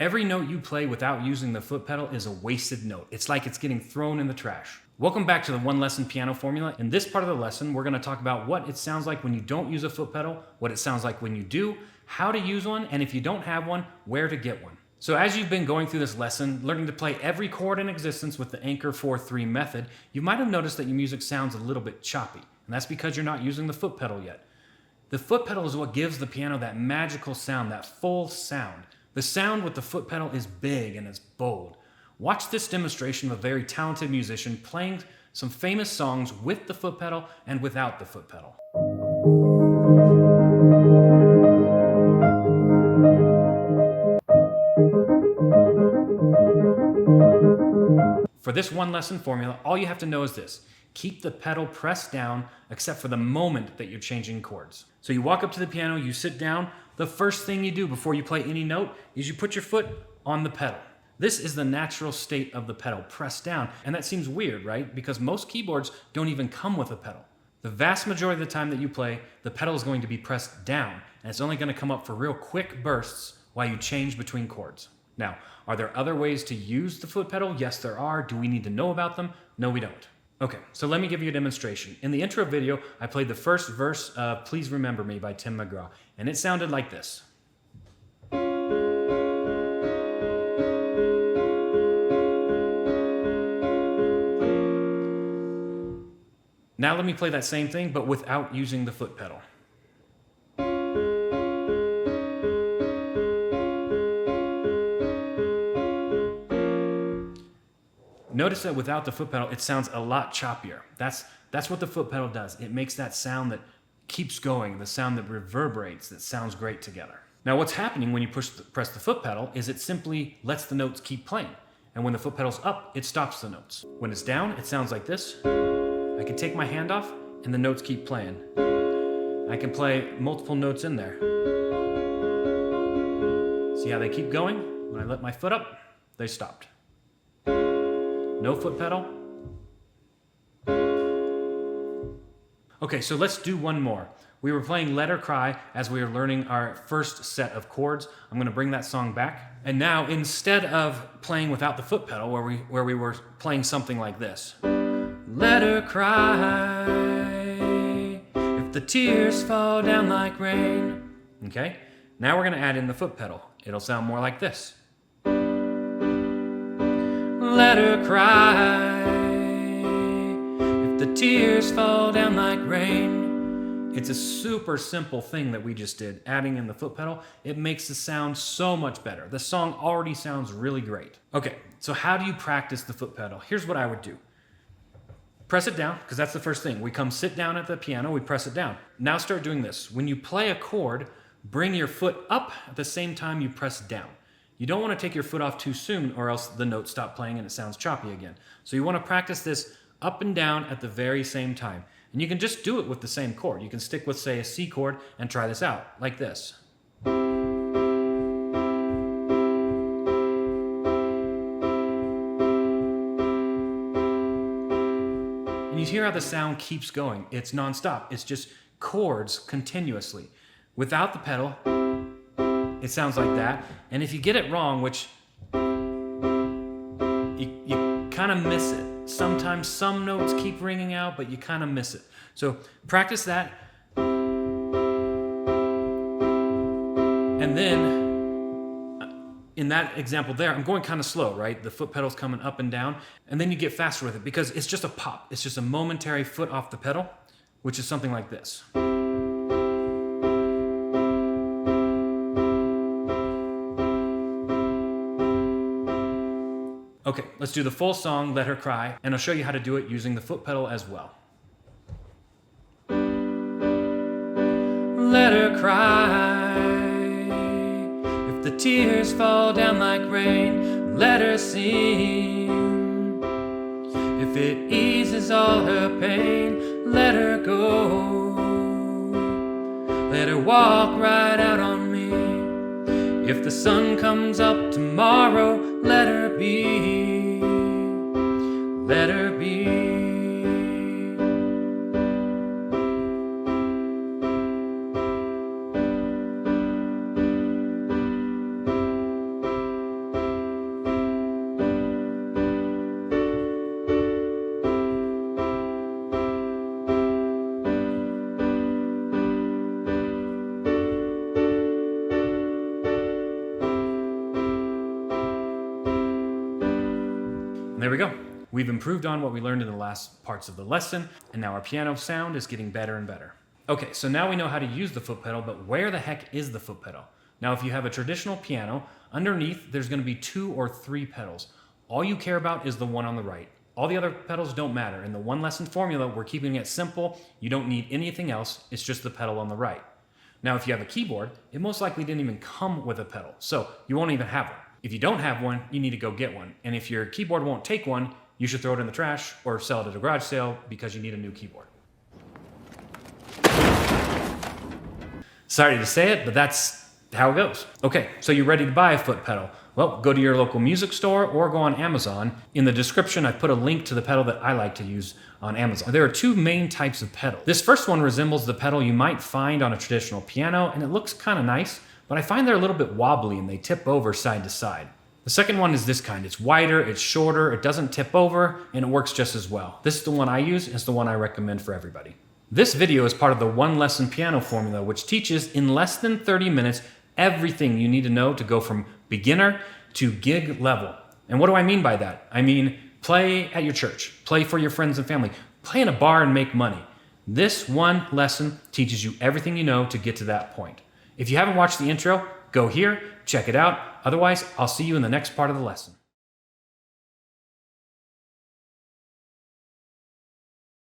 Every note you play without using the foot pedal is a wasted note. It's like it's getting thrown in the trash. Welcome back to the One Lesson Piano Formula. In this part of the lesson, we're going to talk about what it sounds like when you don't use a foot pedal, what it sounds like when you do, how to use one, and if you don't have one, where to get one. So as you've been going through this lesson, learning to play every chord in existence with the Anchor 4-3 method, you might have noticed that your music sounds a little bit choppy, and that's because you're not using the foot pedal yet. The foot pedal is what gives the piano that magical sound, that full sound. The sound with the foot pedal is big and it's bold. Watch this demonstration of a very talented musician playing some famous songs with the foot pedal and without the foot pedal. For this one lesson formula, all you have to know is this. Keep the pedal pressed down except for the moment that you're changing chords. So you walk up to the piano, you sit down. The first thing you do before you play any note is you put your foot on the pedal. This is the natural state of the pedal, pressed down. And that seems weird, right? Because most keyboards don't even come with a pedal. The vast majority of the time that you play, the pedal is going to be pressed down, and it's only going to come up for real quick bursts while you change between chords. Now, are there other ways to use the foot pedal? Yes, there are. Do we need to know about them? No, we don't. Okay, so let me give you a demonstration. In the intro video, I played the first verse of Please Remember Me by Tim McGraw, and it sounded like this. Now let me play that same thing, but without using the foot pedal. Notice that without the foot pedal, it sounds a lot choppier. That's what the foot pedal does. It makes that sound that keeps going, the sound that reverberates, that sounds great together. Now what's happening when you press the foot pedal is it simply lets the notes keep playing. And when the foot pedal's up, it stops the notes. When it's down, it sounds like this. I can take my hand off and the notes keep playing. I can play multiple notes in there. See how they keep going? When I let my foot up, they stopped. No foot pedal. Okay, so let's do one more. We were playing Let Her Cry as we were learning our first set of chords. I'm going to bring that song back. And now, instead of playing without the foot pedal, where we were playing something like this. Let her cry if the tears fall down like rain. Okay, now we're going to add in the foot pedal. It'll sound more like this. Let her cry if the tears fall down like rain. It's a super simple thing that we just did, adding in the foot pedal. It makes the sound so much better. The song already sounds really great. Okay, so how do you practice the foot pedal? Here's what I would do. Press it down, because that's the first thing. We come sit down at the piano, we press it down. Now start doing this. When you play a chord, bring your foot up at the same time you press down. You don't want to take your foot off too soon or else the notes stop playing and it sounds choppy again. So you want to practice this up and down at the very same time. And you can just do it with the same chord. You can stick with, say, a C chord and try this out, like this. And you hear how the sound keeps going. It's nonstop. It's just chords continuously. Without the pedal, it sounds like that. And if you get it wrong, which you kind of miss it. Sometimes some notes keep ringing out, but you kind of miss it. So practice that. And then in that example there, I'm going kind of slow, right? The foot pedal's coming up and down. And then you get faster with it because it's just a pop. It's just a momentary foot off the pedal, which is something like this. Okay, let's do the full song, Let Her Cry, and I'll show you how to do it using the foot pedal as well. Let her cry if the tears fall down like rain. Let her sing if it eases all her pain. Let her go, let her walk right out on me. If the sun comes up tomorrow, let her be, let her be. And there we go. We've improved on what we learned in the last parts of the lesson, and now our piano sound is getting better and better. Okay, so now we know how to use the foot pedal, but where the heck is the foot pedal? Now, if you have a traditional piano, underneath there's going to be 2 or 3 pedals. All you care about is the one on the right. All the other pedals don't matter. In the one lesson formula, we're keeping it simple. You don't need anything else. It's just the pedal on the right. Now, if you have a keyboard, it most likely didn't even come with a pedal, so you won't even have one. If you don't have one, you need to go get one. And if your keyboard won't take one, you should throw it in the trash or sell it at a garage sale because you need a new keyboard. Sorry to say it, but that's how it goes. Okay, so you're ready to buy a foot pedal. Well, go to your local music store or go on Amazon. In the description, I put a link to the pedal that I like to use on Amazon. There are 2 main types of pedal. This first one resembles the pedal you might find on a traditional piano, and it looks kind of nice, but I find they're a little bit wobbly and they tip over side to side. The second one is this kind. It's wider, it's shorter, it doesn't tip over, and it works just as well. This is the one I use, and it's the one I recommend for everybody. This video is part of the one lesson piano formula, which teaches in less than 30 minutes everything you need to know to go from beginner to gig level. And what do I mean by that? I mean, play at your church, play for your friends and family, play in a bar and make money. This one lesson teaches you everything you know to get to that point. If you haven't watched the intro, go here, check it out. Otherwise, I'll see you in the next part of the lesson.